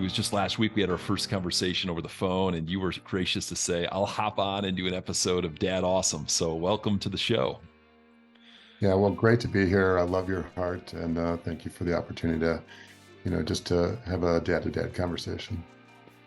it was just last week we had our first conversation over the phone, and you were gracious to say, I'll hop on and do an episode of Dad Awesome. So welcome to the show. Yeah, well, great to be here. I love your heart, and thank you for the opportunity to, just to have a dad-to-dad conversation.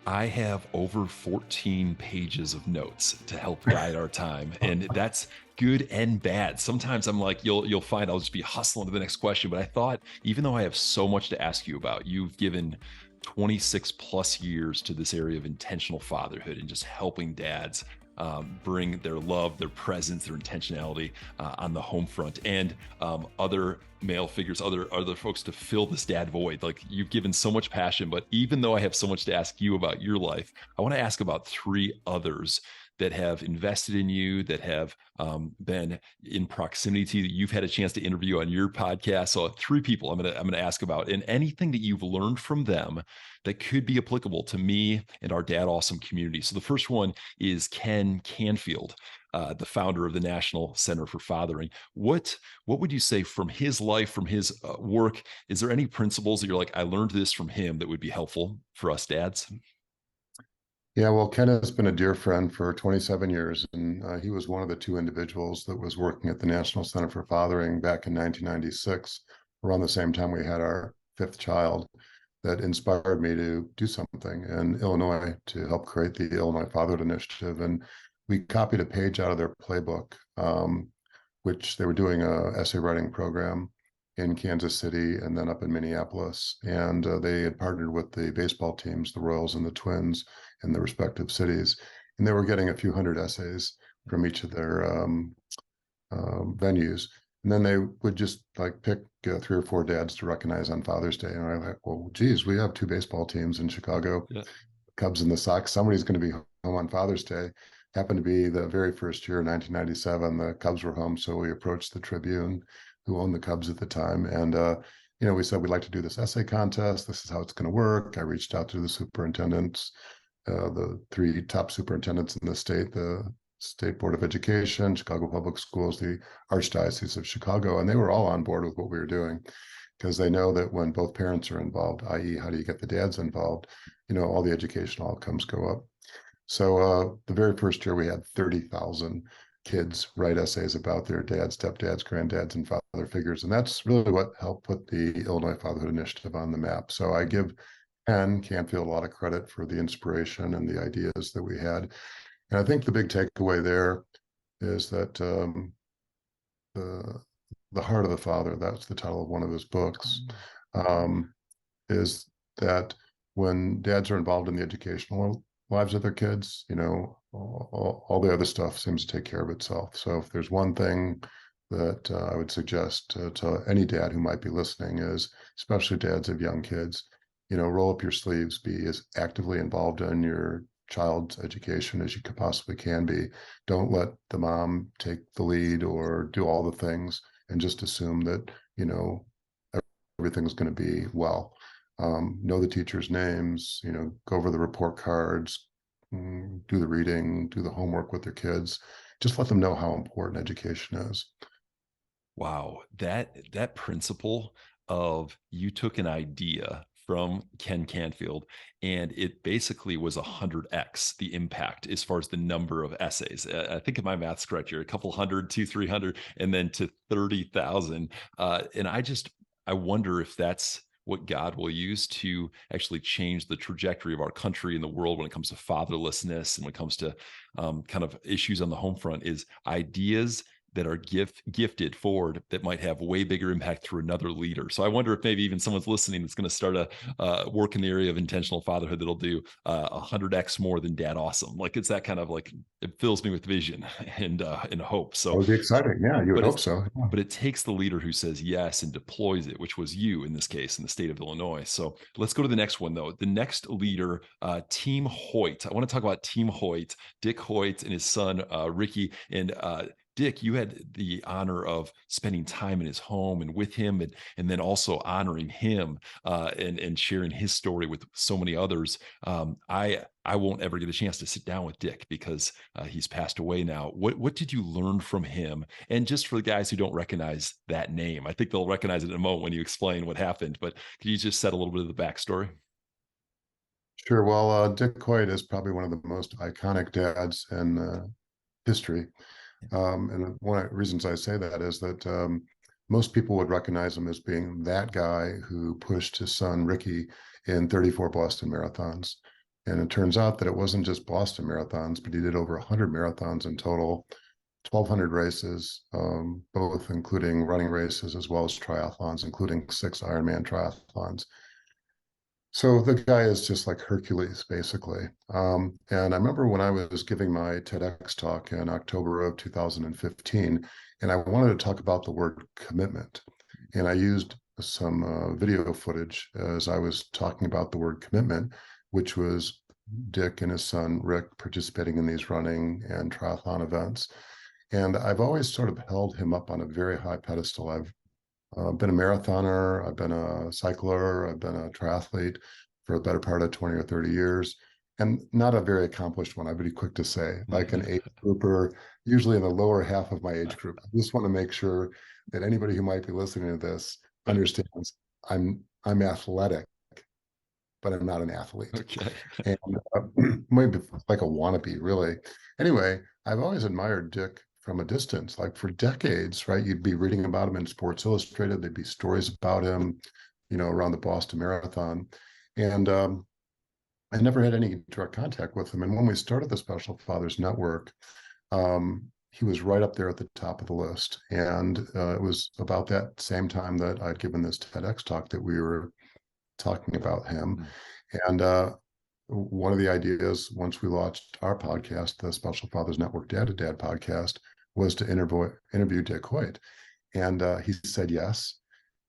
I have over 14 pages of notes to help guide our time, and that's good and bad. Sometimes I'm like, you'll find I'll just be hustling to the next question. But I thought, even though I have so much to ask you about, you've given 26 plus years to this area of intentional fatherhood and just helping dads bring their love, their presence, their intentionality on the home front, and other male figures, other folks to fill this dad void. Like, you've given so much passion, but even though I have so much to ask you about your life, I want to ask about three others that have invested in you, that have been in proximity to you, that you've had a chance to interview on your podcast. So three people I'm gonna ask about, and anything that you've learned from them that could be applicable to me and our Dad Awesome community. So the first one is Ken Canfield, the founder of the National Center for Fathering. What would you say from his life, from his work? Is there any principles that you're like, I learned this from him that would be helpful for us dads? Yeah, well, Ken has been a dear friend for 27 years, and he was one of the two individuals that was working at the National Center for Fathering back in 1996, around the same time we had our fifth child, that inspired me to do something in Illinois to help create the Illinois Fatherhood Initiative. And we copied a page out of their playbook, which they were doing a essay writing program in Kansas City and then up in Minneapolis. And they had partnered with the baseball teams, the Royals and the Twins, in the respective cities. And they were getting a few hundred essays from each of their venues. And then they would just like pick 3 or 4 dads to recognize on Father's Day. And I'm like, well, geez, we have 2 baseball teams in Chicago, Yeah. Cubs and the Sox. Somebody's going to be home on Father's Day. Happened to be the very first year, 1997, the Cubs were home. So we approached the Tribune, who owned the Cubs at the time. And, we said, we'd like to do this essay contest. This is how it's going to work. I reached out to the superintendents, the 3 top superintendents in the State Board of Education, Chicago Public Schools, the Archdiocese of Chicago, and they were all on board with what we were doing, because they know that when both parents are involved, i.e., how do you get the dads involved, all the educational outcomes go up. So the very first year, we had 30,000 kids write essays about their dads, stepdads, granddads, and father figures, and that's really what helped put the Illinois Fatherhood Initiative on the map. So I give Ken Canfield a lot of credit for the inspiration and the ideas that we had. And I think the big takeaway there is that the heart of the father, that's the title of one of his books, is that when dads are involved in the educational lives of their kids, all the other stuff seems to take care of itself. So if there's one thing that I would suggest to any dad who might be listening is, especially dads of young kids, roll up your sleeves, be as actively involved in your child's education as you could possibly can be. Don't let the mom take the lead or do all the things and just assume that, everything's going to be well. Know the teachers' names, go over the report cards, do the reading, do the homework with their kids. Just let them know how important education is. Wow, that principle of, you took an idea from Ken Canfield and it basically was 100x the impact as far as the number of essays. I think if my math's correct here, a couple hundred, 200, 300, and then to 30,000. And I wonder if that's what God will use to actually change the trajectory of our country and the world when it comes to fatherlessness and when it comes to kind of issues on the home front, is ideas that are gifted forward that might have way bigger impact through another leader. So I wonder if maybe even someone's listening that's going to start a work in the area of intentional fatherhood that'll do 100x more than Dad Awesome. Like, it's that kind of, like, it fills me with vision and hope. So That would be exciting. Yeah, you would but hope so. Yeah. but it takes the leader who says yes and deploys it, which was you in this case in the state of Illinois. So let's go to the next one, though. The next leader, Team Hoyt. I want to talk about Team Hoyt, Dick Hoyt and his son, Ricky. And Dick, you had the honor of spending time in his home and with him, and then also honoring him and sharing his story with so many others. I won't ever get a chance to sit down with Dick because he's passed away now. What did you learn from him? And just for the guys who don't recognize that name, I think they'll recognize it in a moment when you explain what happened. But could you just set a little bit of the backstory? Sure. Well, Dick Coit is probably one of the most iconic dads in history. And one of the reasons I say that is that most people would recognize him as being that guy who pushed his son Ricky in 34 Boston marathons. And it turns out that it wasn't just Boston marathons, but he did over 100 marathons in total, 1,200 races, both including running races as well as triathlons, including 6 Ironman triathlons. So the guy is just like Hercules, basically. And I remember when I was giving my TEDx talk in October of 2015, and I wanted to talk about the word commitment. And I used some video footage as I was talking about the word commitment, which was Dick and his son Rick participating in these running and triathlon events. And I've always sort of held him up on a very high pedestal. I've been a marathoner, I've been a cycler, I've been a triathlete for a better part of 20 or 30 years, and not a very accomplished one, I'd be quick to say, like an age grouper, usually in the lower half of my age group. I just want to make sure that anybody who might be listening to this understands I'm athletic, but I'm not an athlete. Okay. And maybe like a wannabe, really. Anyway, I've always admired Dick from a distance, like for decades, right? You'd be reading about him in Sports Illustrated. There'd be stories about him, around the Boston Marathon. And I never had any direct contact with him. And when we started the Special Fathers Network, he was right up there at the top of the list. And it was about that same time that I'd given this TEDx talk that we were talking about him. Mm. And one of the ideas once we launched our podcast, the Special Fathers Network Dad to Dad podcast, was to interview Dick Hoyt. And he said yes.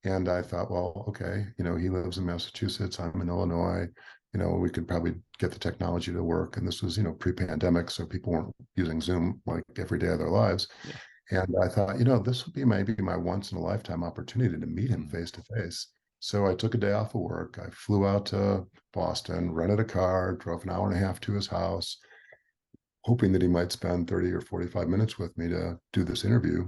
And I thought, well, okay, he lives in Massachusetts, I'm in Illinois, we could probably get the technology to work. And this was, pre-pandemic, so people weren't using Zoom like every day of their lives. Yeah. And I thought, this would be maybe my once in a lifetime opportunity to meet him Mm. face to face. So I took a day off of work. I flew out to Boston, rented a car, drove an hour and a half to his house, hoping that he might spend 30 or 45 minutes with me to do this interview.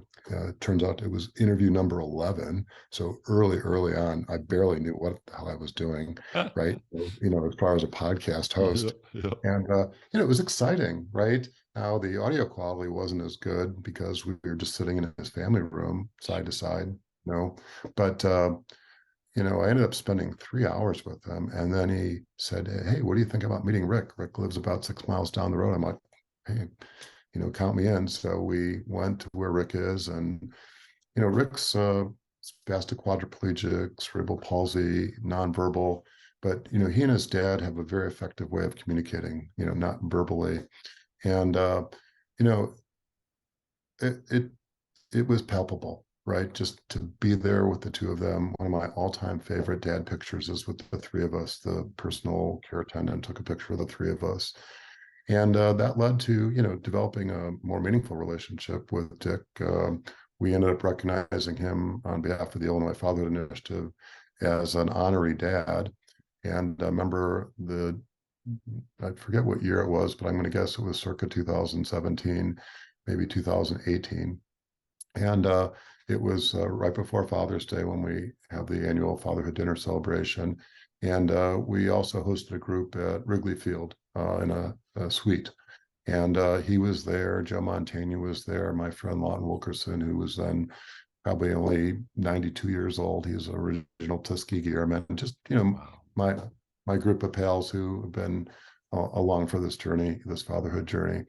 Turns out it was interview number 11. So early on, I barely knew what the hell I was doing, right? As far as a podcast Yeah, host. yeah. And, it was exciting, right? Now, the audio quality wasn't as good because we were just sitting in his family room side to side, but, I ended up spending 3 hours with him. And then he said, "Hey, what do you think about meeting Rick? Rick lives about 6 miles down the road." I'm like, "Hey, count me in." So we went to where Rick is, and Rick's spastic quadriplegic, cerebral palsy, nonverbal, but he and his dad have a very effective way of communicating, not verbally, and you know, it it was palpable, right? Just to be there with the two of them. One of my all-time favorite dad pictures is with the three of us. The personal care attendant took a picture of the three of us. And that led to, developing a more meaningful relationship with Dick. We ended up recognizing him on behalf of the Illinois Fatherhood Initiative as an honorary dad. And I remember I forget what year it was, but I'm going to guess it was circa 2017, maybe 2018. And it was right before Father's Day when we have the annual fatherhood dinner celebration. And we also hosted a group at Wrigley Field in a suite. And he was there, Joe Montaigne was there, my friend Lawton Wilkerson, who was then probably only 92 years old. He was original Tuskegee Airman. Just, Wow. my group of pals who have been along for this journey, this fatherhood journey.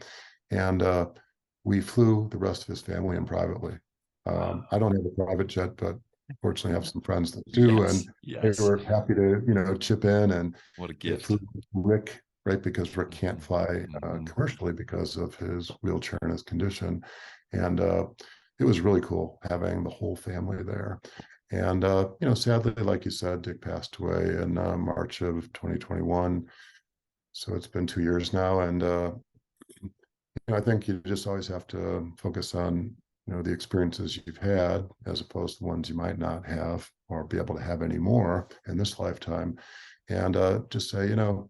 And we flew the rest of his family in privately. Wow. I don't have a private jet, but fortunately have some friends that do, and Yes. they Yes. were happy to, chip in. And What a they gift. flew Rick, right, because Rick can't Mhm. fly Mhm. commercially because of his wheelchair and his condition. And it was really cool having the whole family there. And sadly, like you said, Dick passed away in March of 2021. So it's been 2 years now, and I think you just always have to focus on, the experiences you've had as opposed to the ones you might not have or be able to have anymore in this lifetime. And just say, uh,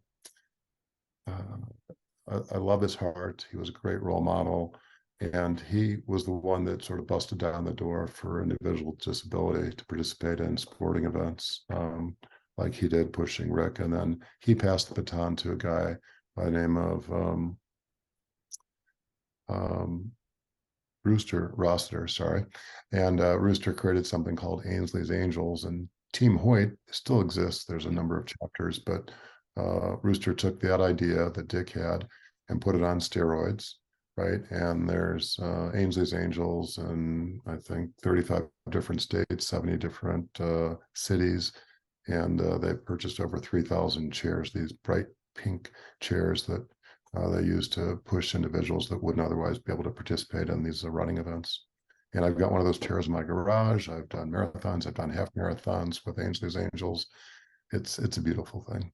I love his heart. He was a great role model. And he was the one that sort of busted down the door for individuals with disability to participate in sporting events. like he did pushing Rick. And then he passed the baton to a guy by the name of um, Rooster Rossiter, sorry. And Rooster created something called Ainsley's Angels, and Team Hoyt still exists. There's a Yeah. number of chapters, but Rooster took that idea that Dick had and put it on steroids, right? And there's Ainsley's Angels in, I think, 35 different states, 70 different cities, and they purchased over 3,000 chairs, these bright pink chairs that they use to push individuals that wouldn't otherwise be able to participate in these running events. And I've got one of those chairs in my garage. I've done marathons. I've done half marathons with Ainsley's Angels. It's a beautiful thing.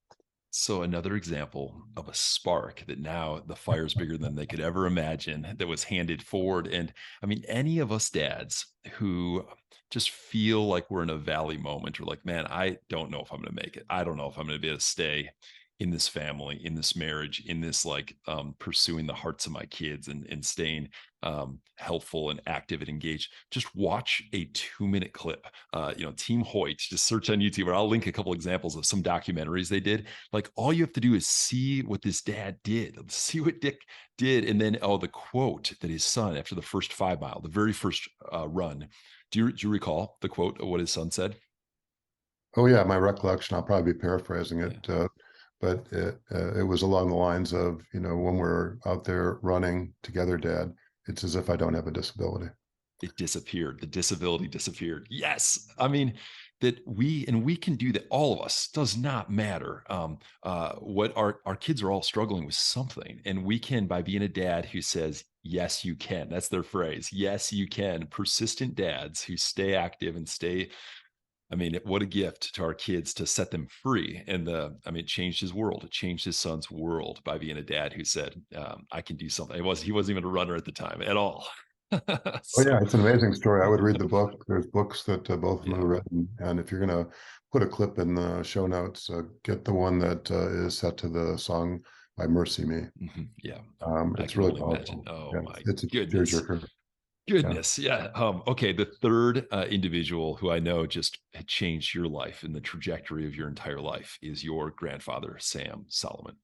So another example of a spark that now the fire's bigger than they could ever imagine that was handed forward. And I mean, any of us dads who just feel like we're in a valley moment or like, man, I don't know if I'm going to make it. I don't know if I'm going to be able to stay in this family, in this marriage, in this like pursuing the hearts of my kids and staying helpful and active and engaged. Just watch a 2-minute clip. Team Hoyt, just search on YouTube, or I'll link a couple examples of some documentaries they did. Like all you have to do is see what this dad did, see what Dick did, and then the quote that his son after the first 5 mile, the very first run. Do you recall the quote of what his son said? Oh yeah, my recollection. I'll probably be paraphrasing Yeah. it, but it was along the lines of, when we're out there running together, Dad, it's as if I don't have a disability. It disappeared. The disability disappeared. Yes. I mean, that we can do that. All of us, does not matter. What our kids are all struggling with something. And we can, by being a dad who says, yes, you can. That's their phrase. Yes, you can. Persistent dads who stay active and stay. I mean, what a gift to our kids to set them free. And it changed his world. It changed his son's world by being a dad who said, I can do something. He wasn't even a runner at the time at all. Oh yeah, So it's an amazing story. I would read the book. There's books that both of them yeah. have written, and if you're going to put a clip in the show notes, get the one that is set to the song by Mercy Me. Yeah. I It's can really only imagine. powerful. Oh Yeah, my it's a goodness. tearjerker. Yeah. Goodness. Yeah. Okay. The third individual who I know just had changed your life and the trajectory of your entire life is your grandfather, Sam Solomon.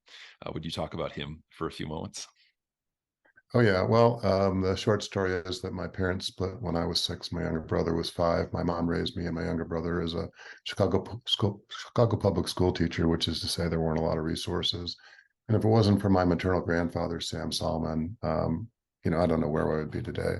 Would you talk about him for a few moments? Oh yeah. Well, the short story is that my parents split when I was 6. My younger brother was 5. My mom raised me, and my younger brother is a Chicago public school teacher, which is to say there weren't a lot of resources. And if it wasn't for my maternal grandfather, Sam Solomon, I don't know where I would be today.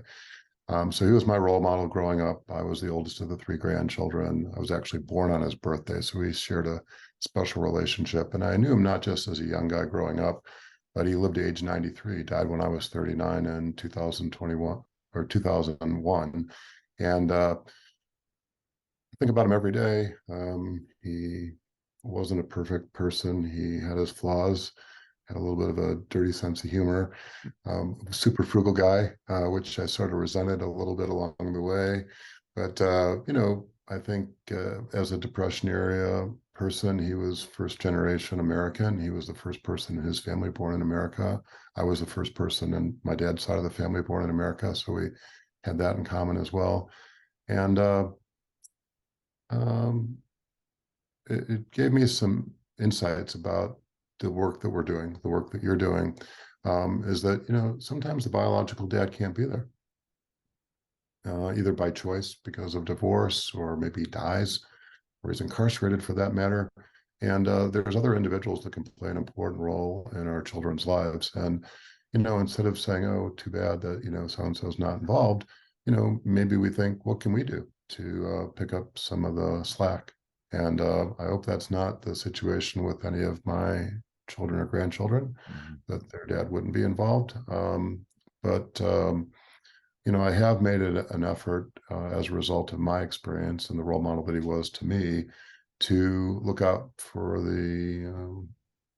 So he was my role model growing up. I was the oldest of the 3 grandchildren. I was actually born on his birthday, so we shared a special relationship. And I knew him not just as a young guy growing up, but he lived to age 93. He died when I was 39 in 2021 or 2001. And I think about him every day. He wasn't a perfect person. He had his flaws, had a little bit of a dirty sense of humor. Super frugal guy, which I sort of resented a little bit along the way. But I think as a Depression era person, he was first generation American. He was the first person in his family born in America. I was the first person in my dad's side of the family born in America, so we had that in common as well. And um, it gave me some insights about the work that we're doing, the work that you're doing, is that, sometimes the biological dad can't be there, either by choice because of divorce, or maybe he dies, or he's incarcerated for that matter. And there's other individuals that can play an important role in our children's lives. And, instead of saying, oh, too bad that, so-and-so's not involved, maybe we think, what can we do to pick up some of the slack? And I hope that's not the situation with any of my children or grandchildren, Mhm. that their dad wouldn't be involved. But I have made it an effort as a result of my experience and the role model that he was to me, to look out for the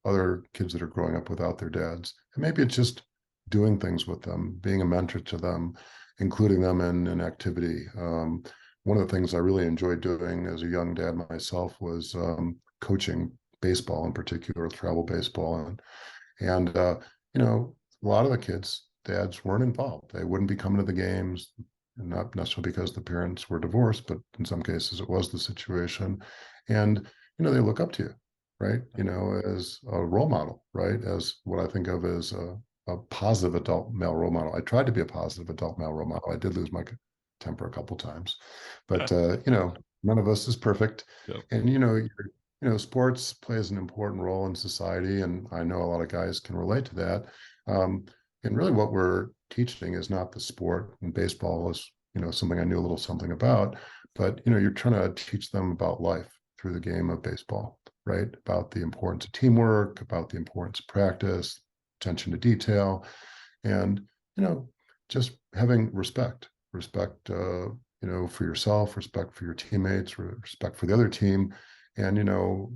other kids that are growing up without their dads. And maybe it's just doing things with them, being a mentor to them, including them in an activity. One of the things I really enjoyed doing as a young dad myself was coaching baseball, in particular, travel baseball. And a lot of the kids, dads weren't involved. They wouldn't be coming to the games, and not necessarily because the parents were divorced, but in some cases it was the situation. And they look up to you, right? As a role model, right? As what I think of as a positive adult male role model. I tried to be a positive adult male role model. I did lose my temper a couple times, but none of us is perfect. Yep. And sports plays an important role in society, and I know a lot of guys can relate to that. Um, and really, what we're teaching is not the sport. And baseball is, something I knew a little something about, but you're trying to teach them about life through the game of baseball, right? About the importance of teamwork, about the importance of practice, attention to detail, and you know, just having respect, for yourself, respect for your teammates, respect for the other team, and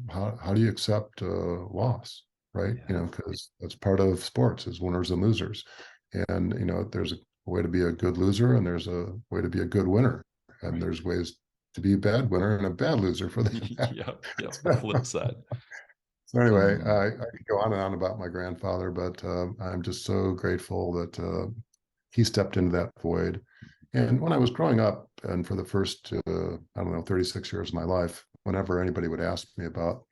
how do you accept loss, right? Yeah. Because that's part of sports is winners and losers, and there's a way to be a good loser, and there's a way to be a good winner, and Right. there's ways to be a bad winner and a bad loser for that. Yep. Yep. The flip side. So anyway, Mm. I could go on and on about my grandfather, but I'm just so grateful that he stepped into that void. And when I was growing up, and for the first, I don't know, 36 years of my life, whenever anybody would ask me about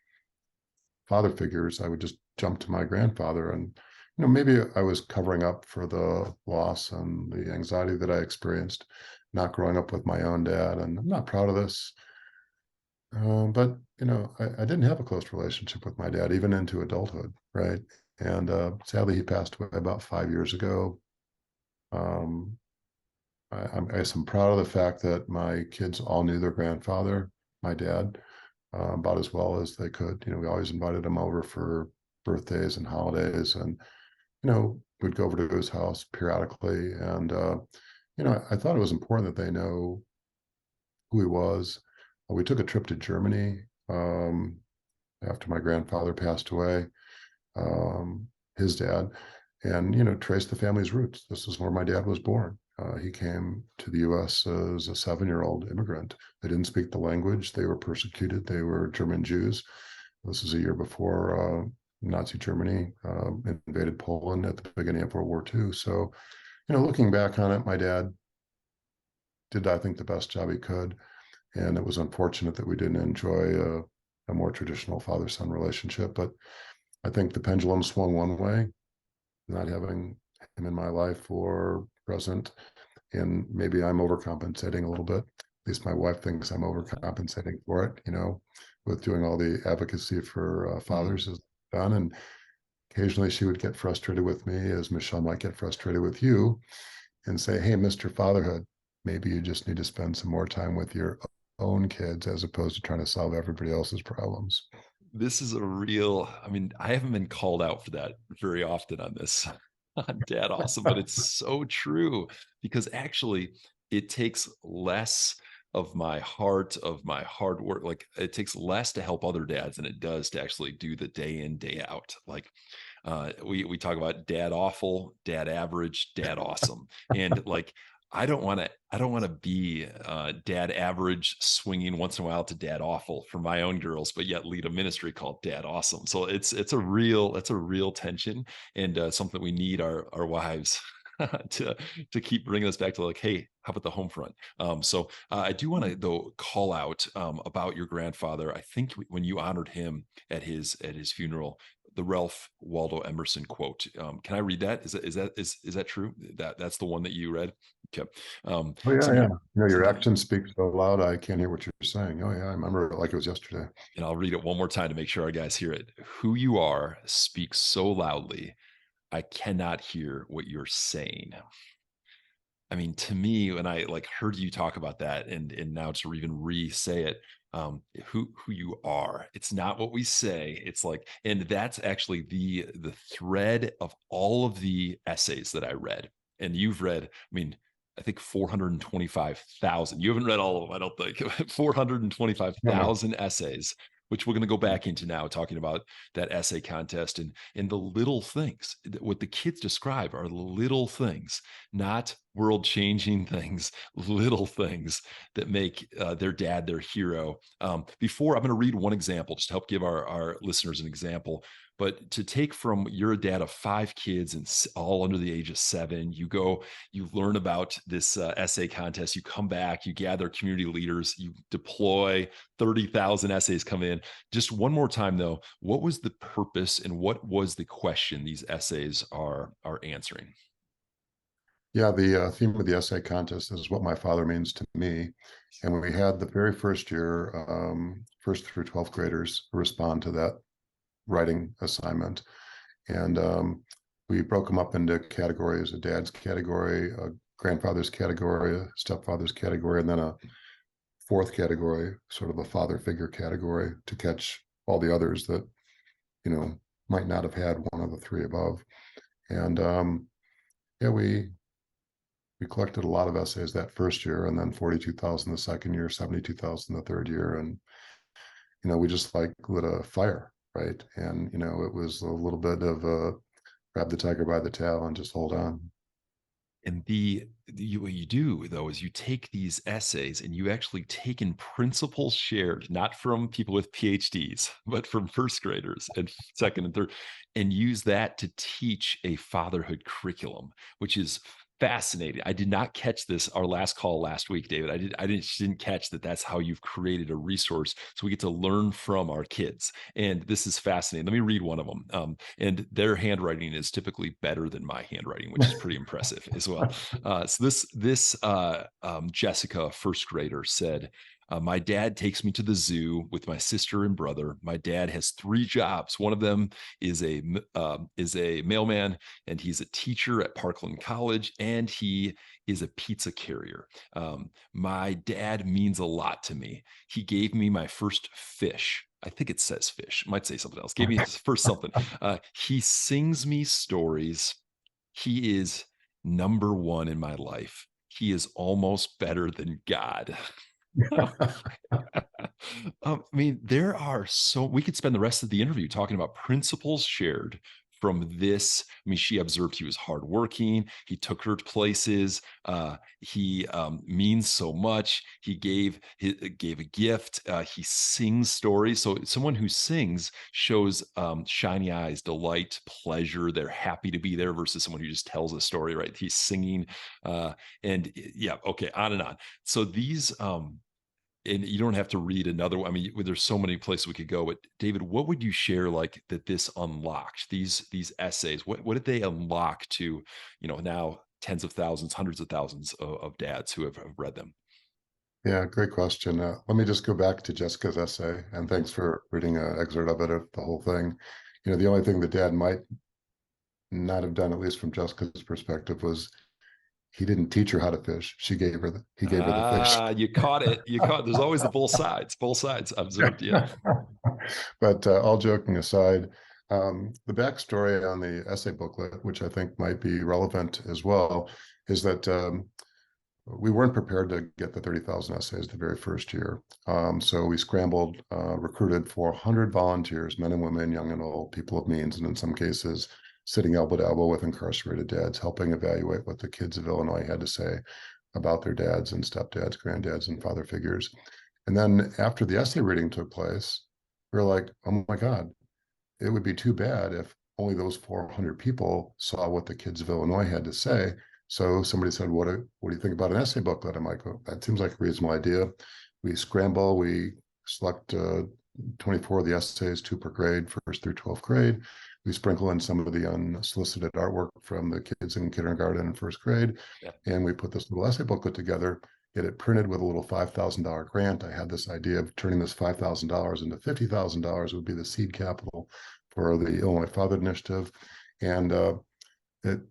father figures, I would just jump to my grandfather. And, maybe I was covering up for the loss and the anxiety that I experienced, not growing up with my own dad. And I'm not proud of this. But I didn't have a close relationship with my dad, even into adulthood, right? And sadly, he passed away about 5 years ago. Um, I guess I'm proud of the fact that my kids all knew their grandfather, my dad, about as well as they could. We always invited him over for birthdays and holidays, and we'd go over to his house periodically. And I thought it was important that they know who he was. We took a trip to Germany after my grandfather passed away, his dad, and traced the family's roots. This is where my dad was born. He came to the U.S. as a 7-year-old immigrant. They didn't speak the language. They were persecuted. They were German Jews. This is a year before Nazi Germany invaded Poland at the beginning of World War II. So, looking back on it, my dad did, I think, the best job he could. And it was unfortunate that we didn't enjoy a more traditional father-son relationship. But I think the pendulum swung one way, not having him in my life or present. And maybe I'm overcompensating a little bit. At least my wife thinks I'm overcompensating for it, with doing all the advocacy for Mm. fathers is done. And occasionally she would get frustrated with me, as Michelle might get frustrated with you, and say, hey, Mr. Fatherhood, maybe you just need to spend some more time with your own kids as opposed to trying to solve everybody else's problems. This is a real, I mean, I haven't been called out for that very often on this on Dad Awesome, but it's so true because actually it takes less of my heart, of my hard work. Like it takes less to help other dads than it does to actually do the day in, day out. Like we talk about dad awful, dad average, dad awesome, and like I don't want to be dad average, swinging once in a while to dad awful for my own girls, but yet lead a ministry called Dad Awesome. So it's a real tension, and something we need our wives. to keep bringing us back to like, hey, how about the home front? So I do want to though call out about your grandfather. I think when you honored him at his funeral, the Ralph Waldo Emerson quote. Can I read that? Is that true? That's the one that you read? Okay. Oh yeah, yeah. Something Your something, accent speaks so loud I can't hear what you're saying. Oh yeah, I remember it like it was yesterday. and I'll read it one more time to make sure our guys hear it. Who you are speaks so loudly, I cannot hear what you're saying. I mean, to me, when I like heard you talk about that, and now to even re-say it, who you are. It's not what we say. It's like, and that's actually the thread of all of the essays that I read. And you've read, I mean, I think 425,000. You haven't read all of them, I don't think. No, no. 425,000 essays, which we're going to go back into now, talking about that essay contest and the little things. What the kids describe are the little things, not world-changing things, little things that make their dad their hero. Before I'm going to read one example, just to help give our listeners an example. But to take from you're a dad of 5 kids and all under the age of 7, you go, you learn about this essay contest, you come back, you gather community leaders, you deploy 30,000 essays come in. Just one more time, though, what was the purpose and what was the question these essays are answering? Yeah, the theme of the essay contest is what my father means to me. And we had the very first year, first through 12th graders respond to that writing assignment. And we broke them up into categories: a dad's category, a grandfather's category, a stepfather's category, and then a fourth category, sort of a father figure category, to catch all the others that, you know, might not have had one of the three above. And yeah, we collected a lot of essays that first year, and then 42,000 the second year, 72,000 the third year. And, we just like lit a fire, right? And, it was a little bit of a grab the tiger by the tail and just hold on. And what you do though is you take these essays and you actually take in principles shared, not from people with PhDs, but from first graders and second and third, and use that to teach a fatherhood curriculum, which is fascinating. I did not catch this our last call last week, David. I didn't catch that that's how you've created a resource so we get to learn from our kids. And this is fascinating. Let me read one of them. And their handwriting is typically better than my handwriting, which is pretty impressive as well. So this Jessica, first grader, said, "My dad takes me to the zoo with my sister and brother. My dad has 3 jobs. One of them is a mailman, and he's a teacher at Parkland College, and he is a pizza carrier. My dad means a lot to me. He gave me my first fish." I think it says fish. Might say something else. Gave me his first something. He sings me stories. He is number one in my life. He is almost better than God. I mean, there are we could spend the rest of the interview talking about principles shared from this. I mean, she observed he was hardworking. He took her to places. He means so much. He gave a gift. He sings stories. So someone who sings shows shiny eyes, delight, pleasure. They're happy to be there versus someone who just tells a story. Right? He's singing, and yeah, okay, on and on. So these. And you don't have to read another one. I mean, there's so many places we could go. But David, what would you share like that this unlocked these essays? What did they unlock to, now tens of thousands, hundreds of thousands of dads who have read them? Yeah, great question. Let me just go back to Jessica's essay, and Mhm. thanks for reading an excerpt of it, of the whole thing. The only thing that Dad might not have done, at least from Jessica's perspective, was he didn't teach her how to fish. He gave her the fish. Ah, you caught it. You caught. There's always the both sides. Both sides observed. Yeah. But all joking aside, the backstory on the essay booklet, which I think might be relevant as well, is that we weren't prepared to get the 30,000 essays the very first year. So we scrambled, recruited 400 volunteers, men and women, young and old, people of means, and in some cases, sitting elbow to elbow with incarcerated dads, helping evaluate what the kids of Illinois had to say about their dads and stepdads, granddads, and father figures. And then after the essay reading took place, we were like, oh my God, it would be too bad if only those 400 people saw what the kids of Illinois had to say. So somebody said, what do you think about an essay booklet? I'm like, well, that seems like a reasonable idea. We scramble, we select 24 of the essays, 2 per grade, first through 12th grade. We sprinkle in some of the unsolicited artwork from the kids in kindergarten and first grade. Yeah. And we put this little essay booklet together, get it printed with a little $5,000 grant. I had this idea of turning this $5,000 into $50,000 would be the seed capital for the Illinois Father Initiative. And it,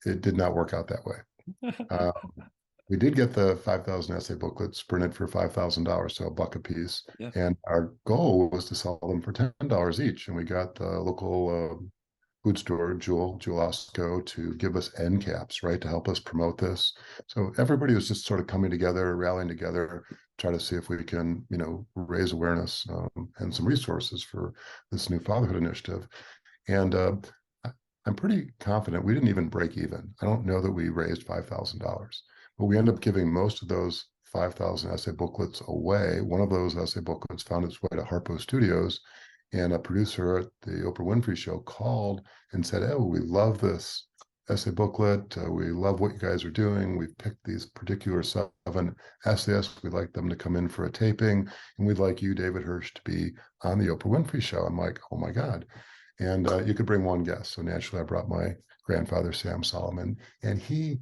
it did not work out that way. Uh, we did get the 5,000 essay booklets printed for $5,000, so $1 a piece. Yeah. And our goal was to sell them for $10 each. And we got the local food store, Jewel Osco, to give us end caps, right, to help us promote this. So everybody was just sort of coming together, rallying together, try to see if we can, raise awareness and some resources for this new fatherhood initiative. And I'm pretty confident we didn't even break even. I don't know that we raised $5,000, but we ended up giving most of those 5,000 essay booklets away. One of those essay booklets found its way to Harpo Studios, and a producer at the Oprah Winfrey Show called and said, "Oh, we love this essay booklet. We love what you guys are doing. We've picked these particular 7 essayists. We'd like them to come in for a taping, and we'd like you, David Hirsch, to be on the Oprah Winfrey Show." I'm like, "Oh my God." And you could bring one guest. So naturally, I brought my grandfather, Sam Solomon, and he,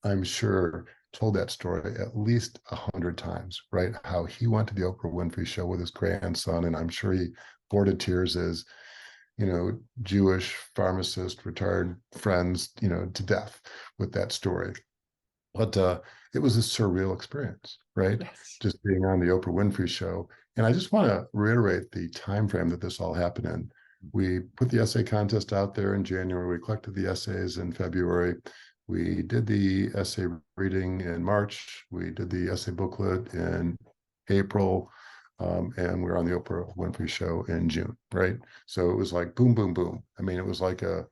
I'm sure, told that story at least 100 times, right? How he went to the Oprah Winfrey Show with his grandson, and I'm sure he boarded tears as, Jewish pharmacist, retired friends, to death with that story. But it was a surreal experience, right? Yes. Just being on the Oprah Winfrey Show. And I just want to reiterate the time frame that this all happened in. We put the essay contest out there in January. We collected the essays in February. We did the essay reading in March. We did the essay booklet in April. And we are on the Oprah Winfrey Show in June, right? So it was like boom, boom, boom. I mean, it was like a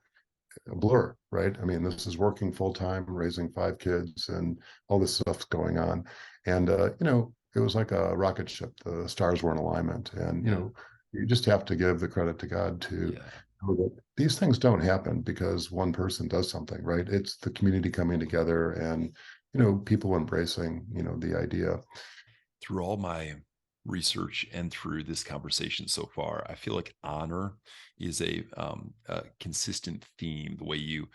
blur, right? I mean, this is working full time, raising 5 kids, and all this stuff's going on. And it was like a rocket ship. The stars were in alignment, and Yeah. you just have to give the credit to God to Yeah. know that these things don't happen because one person does something, right? It's the community coming together, and people embracing the idea. Through all my research and through this conversation so far, I feel like honor is a consistent theme. The way you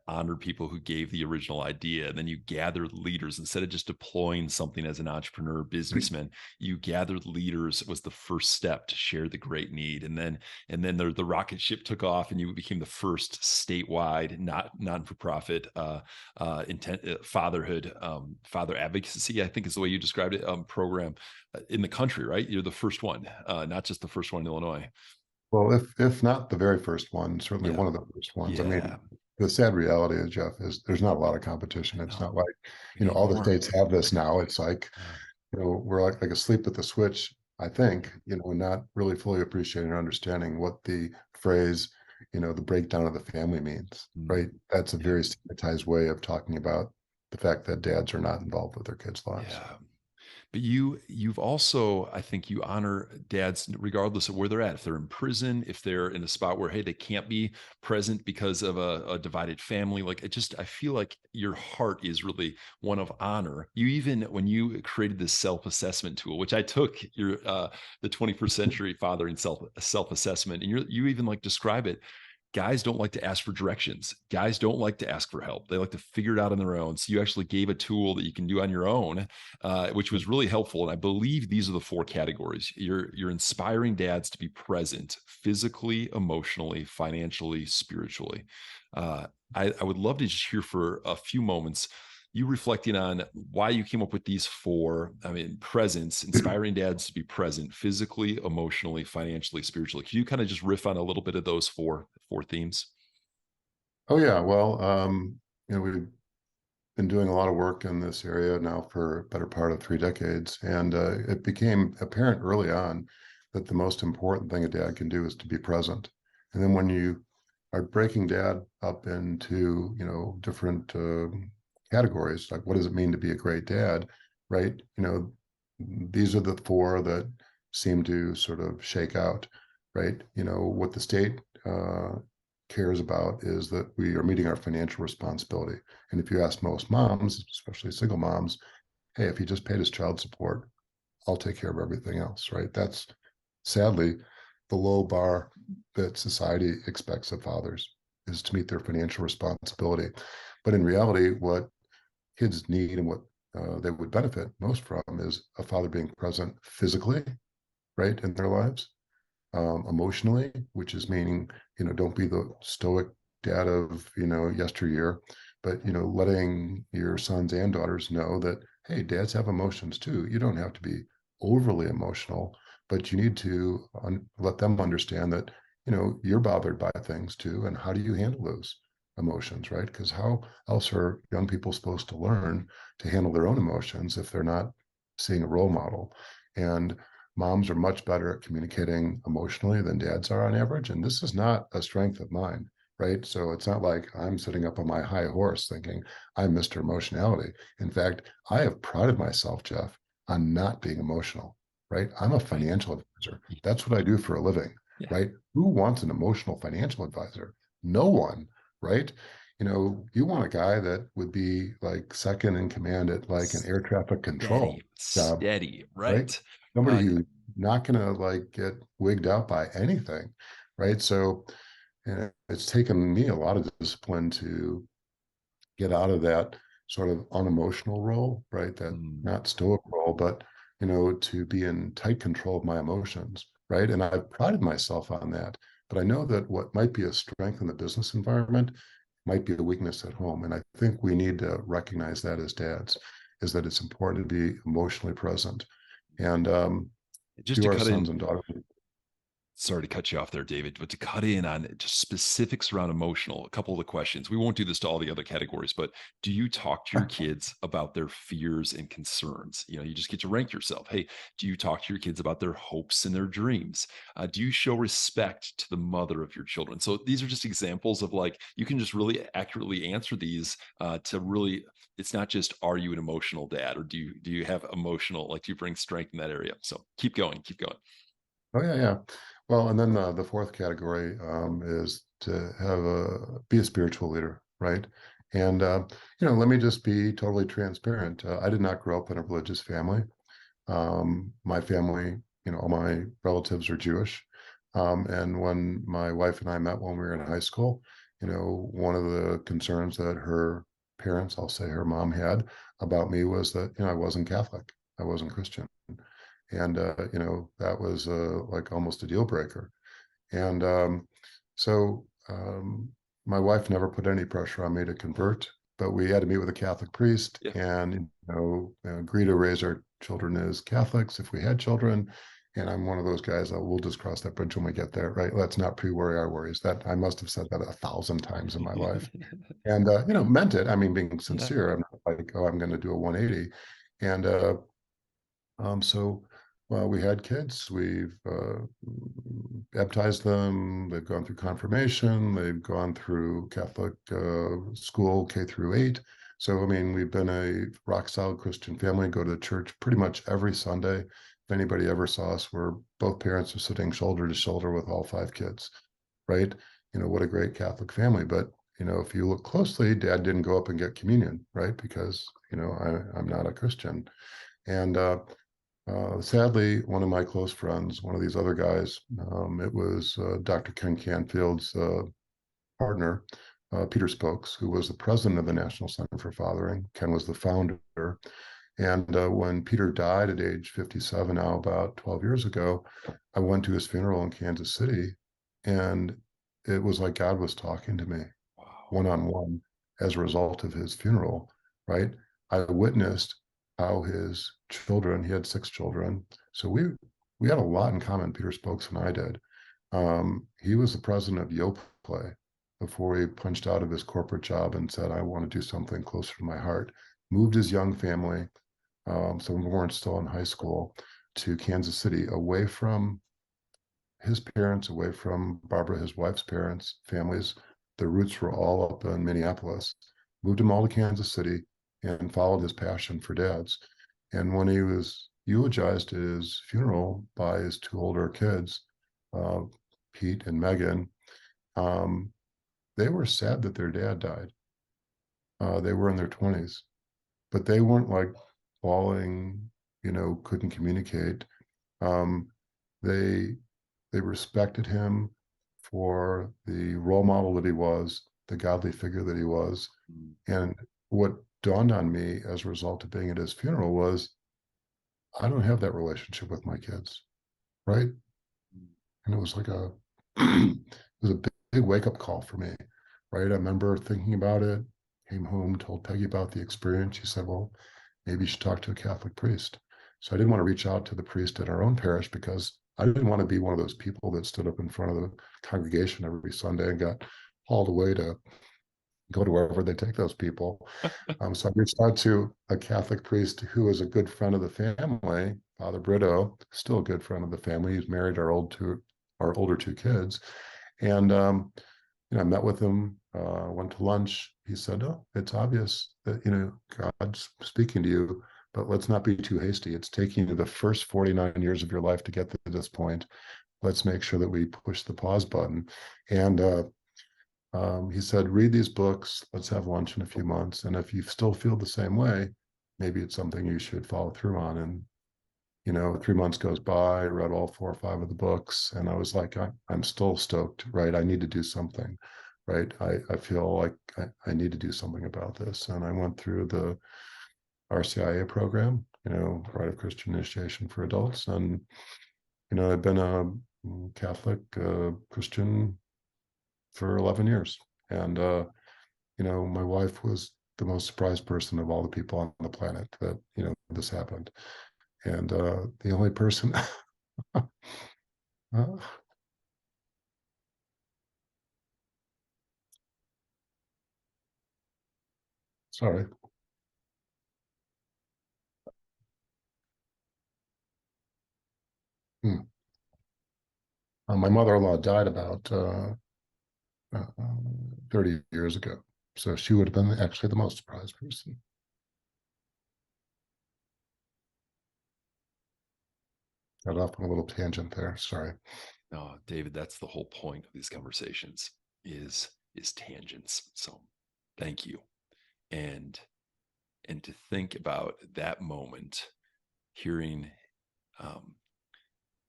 honor people who gave the original idea, and then you gathered leaders instead of just deploying something as an entrepreneur, businessman. You gathered leaders was the first step to share the great need, and then the rocket ship took off, and you became the first statewide, not non for profit fatherhood, father advocacy, I think is the way you described it, program in the country, right? You're the first one, not just the first one in Illinois. Well, if not the very first one, certainly Yeah. one of the first ones. I mean, Yeah. the sad reality is, Jeff, is there's not a lot of competition. I It's not know. like, We need all the more. states have this now. It's like, Yeah. we're like asleep at the switch, I think, not really fully appreciating or understanding what the phrase, the breakdown of the family means, Mm. right? That's a Yeah. very stigmatized way of talking about the fact that dads are not involved with their kids' lives. Yeah. But you've also, I think you honor dads regardless of where they're at. If they're in prison, if they're in a spot where, hey, they can't be present because of a divided family. Like I feel like your heart is really one of honor. You even when you created this self-assessment tool, which I took your the 21st century fathering self-assessment, and you even like describe it. Guys don't like to ask for directions. Guys don't like to ask for help. They like to figure it out on their own. So you actually gave a tool that you can do on your own, which was really helpful. And I believe these are the 4 categories. You're inspiring dads to be present physically, emotionally, financially, spiritually. I would love to just hear for a few moments you reflecting on why you came up with these 4. I mean, presence, inspiring dads to be present physically, emotionally, financially, spiritually. Can you kind of just riff on a little bit of those four themes? Oh yeah, well, we've been doing a lot of work in this area now for a better part of 3 decades, and it became apparent early on that the most important thing a dad can do is to be present. And then when you are breaking dad up into different categories, like what does it mean to be a great dad, right? These are the 4 that seem to sort of shake out, right? What the state cares about is that we are meeting our financial responsibility. And if you ask most moms, especially single moms, hey, if he just paid his child support, I'll take care of everything else, right? That's sadly the low bar that society expects of fathers, is to meet their financial responsibility. But in reality, what kids need and what they would benefit most from is a father being present physically, right, in their lives, emotionally, which is meaning, don't be the stoic dad of, yesteryear, but, letting your sons and daughters know that, hey, dads have emotions too. You don't have to be overly emotional, but you need to let them understand that, you're bothered by things too. And how do you handle those emotions, right? Because how else are young people supposed to learn to handle their own emotions if they're not seeing a role model? And moms are much better at communicating emotionally than dads are on average. And this is not a strength of mine. right? So it's not like I'm sitting up on my high horse thinking I'm Mr. Emotionality. In fact, I have prided myself, Jeff, on not being emotional, right? I'm a Right. financial advisor. That's what I do for a living, Yeah. right? Who wants an emotional financial advisor? No one, right? You want a guy that would be like second in command at like an air traffic Steady, control job, steady, right? right. Somebody Uh, who's not gonna like get wigged out by anything, right? So and it's taken me a lot of discipline to get out of that sort of unemotional role, right? That mm, not stoic role, but to be in tight control of my emotions, right? And I've prided myself on that. But I know that what might be a strength in the business environment might be a weakness at home. And I think we need to recognize that as dads, is that it's important to be emotionally present. And just to to our cut in, sons and daughters. sorry to cut you off there, David, but to cut in on just specifics around emotional, a couple of the questions. We won't do this to all the other categories, but do you talk to your kids about their fears and concerns? You just get to rank yourself. Hey, do you talk to your kids about their hopes and their dreams? Do you show respect to the mother of your children? So these are just examples of like, you can just really accurately answer these to really, it's not just, are you an emotional dad or do you have emotional, like do you bring strength in that area? So keep going, keep going. Oh yeah, yeah. Well, and then the fourth category is to be a spiritual leader, right? And let me just be totally transparent. I did not grow up in a religious family. My family, all my relatives are Jewish. And when my wife and I met when we were in high school, one of the concerns that her parents, I'll say her mom had about me was that, I wasn't Catholic. I wasn't Christian. And, that was like almost a deal breaker. And so my wife never put any pressure on me to convert, but we had to meet with a Catholic priest Yeah. and agree to raise our children as Catholics if we had children. And I'm one of those guys that we'll just cross that bridge when we get there, right? Let's not pre-worry our worries. That I must have said that 1,000 times in my life, and meant it. I mean, being Yeah. sincere. I'm not like, oh, I'm going to do a 180. And so, well, we had kids. We've baptized them. They've gone through confirmation. They've gone through Catholic school K through 8. So, I mean, we've been a rock solid Christian family. Go to church pretty much every Sunday. If anybody ever saw us, we're both parents are sitting shoulder to shoulder with all 5 kids, right? What a great Catholic family. But if you look closely, Dad didn't go up and get communion, right? Because I'm not a Christian. And sadly, one of my close friends, one of these other guys, it was Dr. Ken Canfield's partner, Peter Spokes, who was the president of the National Center for Fathering. Ken was the founder. And when Peter died at age 57, now about 12 years ago, I went to his funeral in Kansas City. And it was like God was talking to me Wow. one on one as a result of his funeral, right? I witnessed how his children, he had 6 children. So we had a lot in common, Peter Spokes and I did. He was the president of Yoplait before he punched out of his corporate job and said, I want to do something closer to my heart. Moved his young family, some of them weren't still in high school, to Kansas City, away from his parents, away from Barbara, his wife's parents, families. Their roots were all up in Minneapolis. Moved them all to Kansas City and followed his passion for dads. And when he was eulogized at his funeral by his 2 older kids, uh, Pete and Megan, um, they were sad that their dad died. They were in their 20s, but they weren't like bawling, couldn't communicate. Um, they they respected him for the role model that he was, the godly figure that he was. Mm, And what dawned on me as a result of being at his funeral was I don't have that relationship with my kids, right? mm. And it was like it was a big wake up call for me, right? I remember thinking about it, came home, told Peggy about the experience. She said, well, maybe you should talk to a Catholic priest. So I didn't want to reach out to the priest at our own parish because I didn't want to be one of those people that stood up in front of the congregation every Sunday and got hauled away to go to wherever they take those people. So I reached out to a Catholic priest who is a good friend of the family, Father Brito, still a good friend of the family. He's married our older 2 kids. And I met with him, went to lunch. He said, "Oh, it's obvious that, God's speaking to you, but let's not be too hasty. It's taking you the first 49 years of your life to get to this point. Let's make sure that we push the pause button." And he said, "Read these books. Let's have lunch in a few months. And if you still feel the same way, maybe it's something you should follow through on." And 3 months goes by, I read all 4 or 5 of the books, and I was like, I'm still stoked, right? I need to do something, right? I feel like I need to do something about this. And I went through the RCIA program, Rite of Christian Initiation for Adults. And, I've been a Catholic Christian for 11 years. And, my wife was the most surprised person of all the people on the planet that, this happened. And the only person Uh, sorry. Hmm. My mother-in-law died about uh, 30 years ago. So she would have been actually the most surprised person. Got off on a little tangent there. Sorry. No, David, that's the whole point of these conversations is tangents. So thank you. And and to think about that moment, hearing um,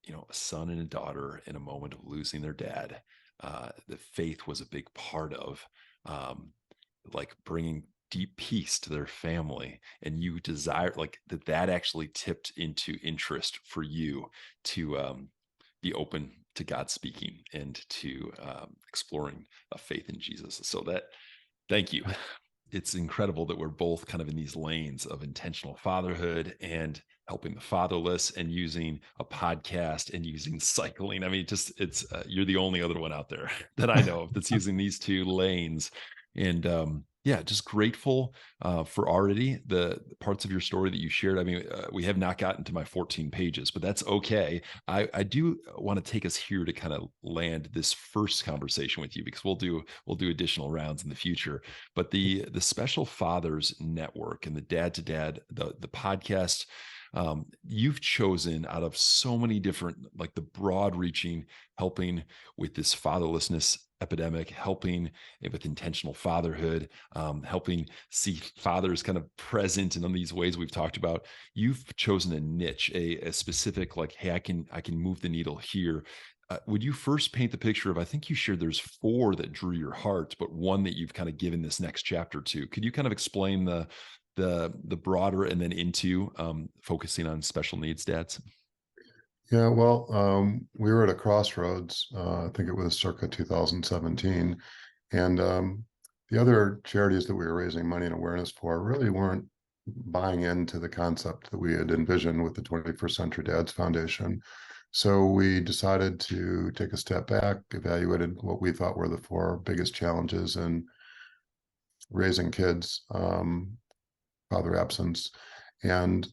a son and a daughter in a moment of losing their dad, the faith was a big part of um, like bringing deep peace to their family, and you desire like that actually tipped into interest for you to be open to God speaking and to exploring a faith in Jesus. So that thank you. It's incredible that we're both kind of in these lanes of intentional fatherhood and helping the fatherless and using a podcast and using cycling. I mean, just it's you're the only other one out there that I know of that's using these two lanes. And yeah, just grateful for already the parts of your story that you shared. I mean, we have not gotten to my 14 pages, but that's okay. I do want to take us here to kind of land this first conversation with you because we'll do additional rounds in the future. But the Special Fathers Network and the Dad to Dad, the podcast, you've chosen out of so many different, like the broad reaching, helping with this fatherlessness epidemic, helping with intentional fatherhood, helping see fathers kind of present in these ways we've talked about. You've chosen a niche, a specific like, hey, I can move the needle here. Would you first paint the picture of, I think you shared there's 4 that drew your heart, but one that you've kind of given this next chapter to. Could you kind of explain the broader and then into focusing on special needs dads? Yeah, well, we were at a crossroads. I think it was circa 2017. And the other charities that we were raising money and awareness for really weren't buying into the concept that we had envisioned with the 21st Century Dads Foundation. So we decided to take a step back, evaluated what we thought were the 4 biggest challenges in raising kids, father absence. And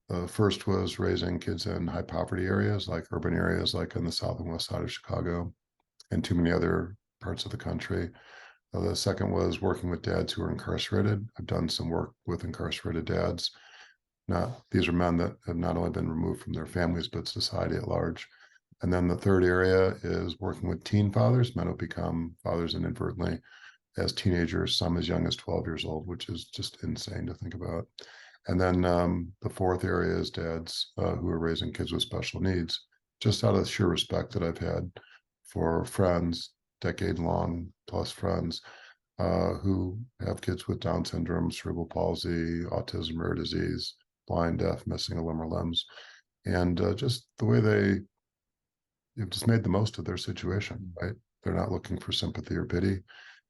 the first was raising kids in high poverty areas, like urban areas, like in the south and west side of Chicago and too many other parts of the country. The second was working with dads who are incarcerated. I've done some work with incarcerated dads. These are men that have not only been removed from their families, but society at large. And then the third area is working with teen fathers, men who become fathers inadvertently as teenagers, some as young as 12 years old, which is just insane to think about. And then the fourth area is dads who are raising kids with special needs, just out of sheer respect that I've had for friends, decade-long plus friends who have kids with Down syndrome, cerebral palsy, autism, rare disease, blind, deaf, missing a limb or limbs, and just the way they have just made the most of their situation, right? They're not looking for sympathy or pity.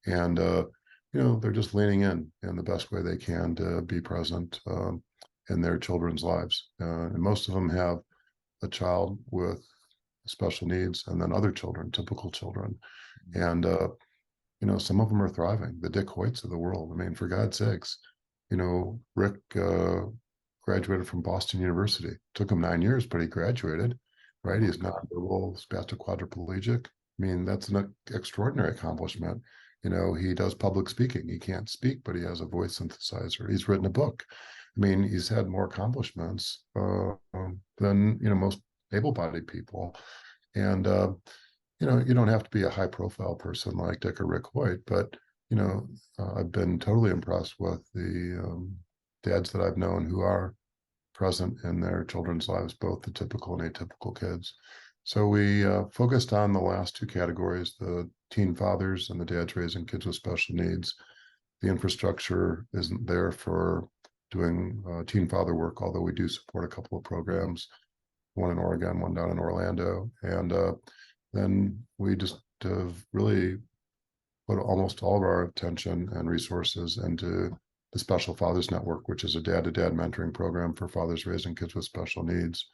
And, they're just leaning in the best way they can to be present in their children's lives. And most of them have a child with special needs and then other children, typical children. And, some of them are thriving, the Dick Hoyts of the world. I mean, for God's sakes, Rick graduated from Boston University. Took him 9 years, but he graduated, right? He's nonverbal, spastic quadriplegic, I mean, that's an extraordinary accomplishment. He does public speaking. He can't speak, but he has a voice synthesizer. He's written a book. I mean, he's had more accomplishments than most able-bodied people. And you don't have to be a high-profile person like Dick or Rick Hoyt, but I've been totally impressed with the dads that I've known who are present in their children's lives, both the typical and atypical kids. So we focused on the last two categories, the teen fathers and the dads raising kids with special needs. The infrastructure isn't there for doing teen father work, although we do support a couple of programs, one in Oregon, one down in Orlando. And then we just have really put almost all of our attention and resources into the Special Fathers Network, which is a dad-to-dad mentoring program for fathers raising kids with special needs.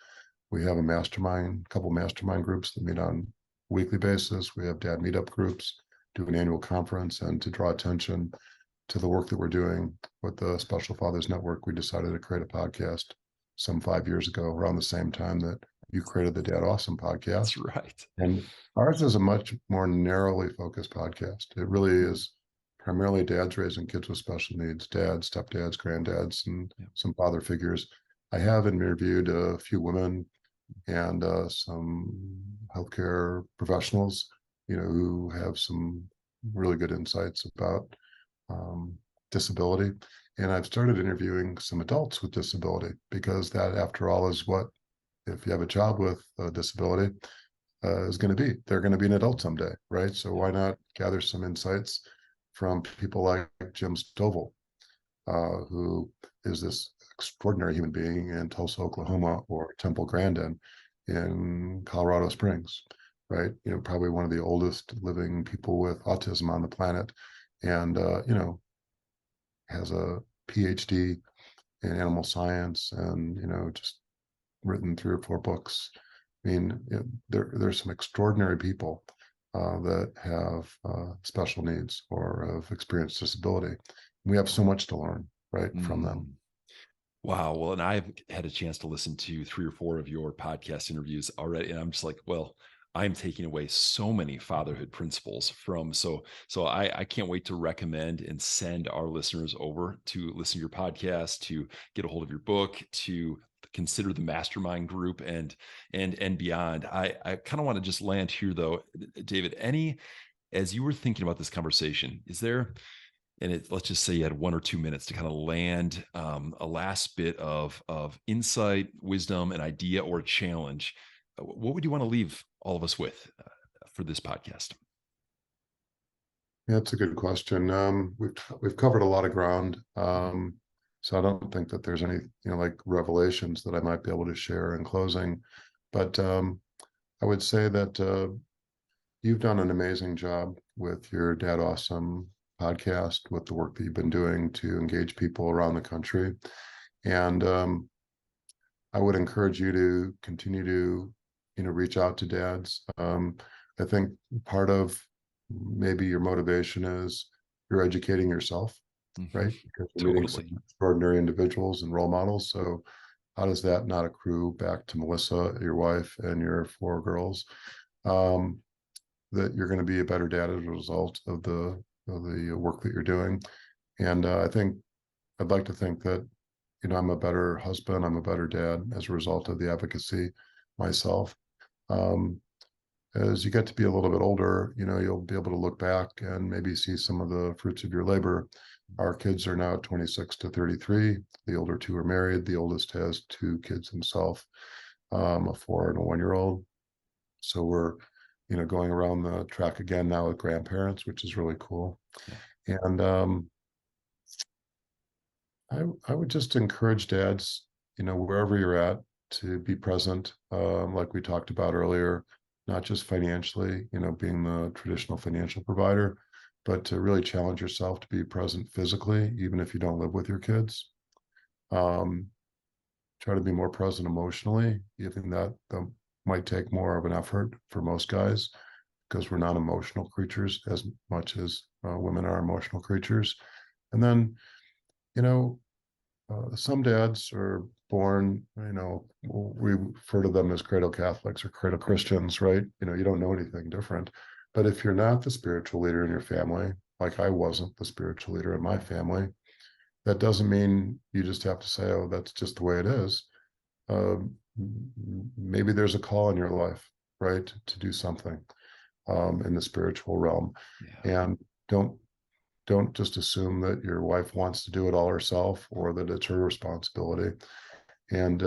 We have a couple mastermind groups that meet on a weekly basis. We have dad meetup groups, do an annual conference, and to draw attention to the work that we're doing with the Special Fathers Network, we decided to create a podcast some 5 years ago, around the same time that you created the Dad Awesome That's podcast. right. And ours is a much more narrowly focused podcast. It really is primarily dads raising kids with special needs, dads, stepdads, granddads, and Yeah. some father figures. I have interviewed a few women and some healthcare professionals, who have some really good insights about disability. And I've started interviewing some adults with disability because that, after all, is what, if you have a child with a disability, is going to be. They're going to be an adult someday, right? So why not gather some insights from people like Jim Stovall, who is this extraordinary human being in Tulsa, Oklahoma, or Temple Grandin in Colorado Springs, right? Probably one of the oldest living people with autism on the planet, and has a PhD in animal science, and just written 3 or 4 books. I mean, there's some extraordinary people that have special needs or have experienced disability. We have so much to learn, right, from them. Mm. Wow. Well, and I've had a chance to listen to 3 or 4 of your podcast interviews already, and I'm just like, well, I'm taking away so many fatherhood principles from so I can't wait to recommend and send our listeners over to listen to your podcast, to get a hold of your book, to consider the mastermind group and beyond. I kind of want to just land here though, David. Any as you were thinking about this conversation, is there and let's just say you had 1 or 2 minutes to kind of land a last bit of insight, wisdom, an idea, or a challenge. What would you want to leave all of us with for this podcast? Yeah, that's a good question. We've covered a lot of ground, so I don't think that there's any like revelations that I might be able to share in closing. But I would say that you've done an amazing job with your Dad Awesome podcast, with the work that you've been doing to engage people around the country. And I would encourage you to continue to, reach out to dads. I think part of maybe your motivation is you're educating yourself, Mhm. right? Because you're meeting some Totally. extraordinary individuals and role models. So how does that not accrue back to Melissa, your wife, and your 4 girls? Um, that you're going to be a better dad as a result of the work that you're doing. And I think I'd like to think that I'm a better husband, I'm a better dad as a result of the advocacy myself. Um, as you get to be a little bit older, you'll be able to look back and maybe see some of the fruits of your labor. Our kids are now 26 to 33. The older two are married. The oldest has 2 kids himself, a 4 and a 1-year-old. So we're, going around the track again now with grandparents, which is really cool. Yeah. And I would just encourage dads, wherever you're at, to be present, like we talked about earlier, not just financially, being the traditional financial provider, but to really challenge yourself to be present physically, even if you don't live with your kids. Um, Try to be more present emotionally, even that might take more of an effort for most guys because we're not emotional creatures as much as women are emotional creatures. And then, you know, some dads are born, we refer to them as cradle Catholics or cradle Christians, right? You don't know anything different. But if you're not the spiritual leader in your family, like I wasn't the spiritual leader in my family, that doesn't mean you just have to say, "Oh, that's just the way it is." Maybe there's a call in your life, right, to do something in the spiritual realm, Yeah. and don't don't just assume that your wife wants to do it all herself or that it's her responsibility. And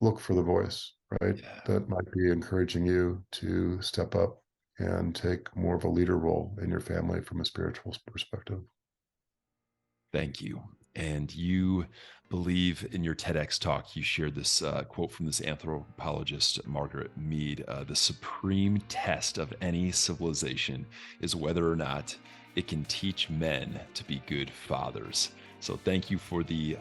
look for the voice, right, Yeah. that might be encouraging you to step up and take more of a leader role in your family from a spiritual perspective. Thank you. And you believe in your TEDx talk, you shared this quote from this anthropologist, Margaret Mead: the supreme test of any civilization is whether or not it can teach men to be good fathers. So thank you for the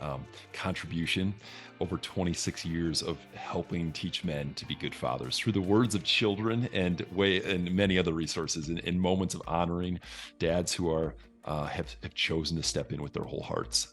contribution over 26 years of helping teach men to be good fathers through the words of children and many other resources in moments of honoring dads who have chosen to step in with their whole hearts.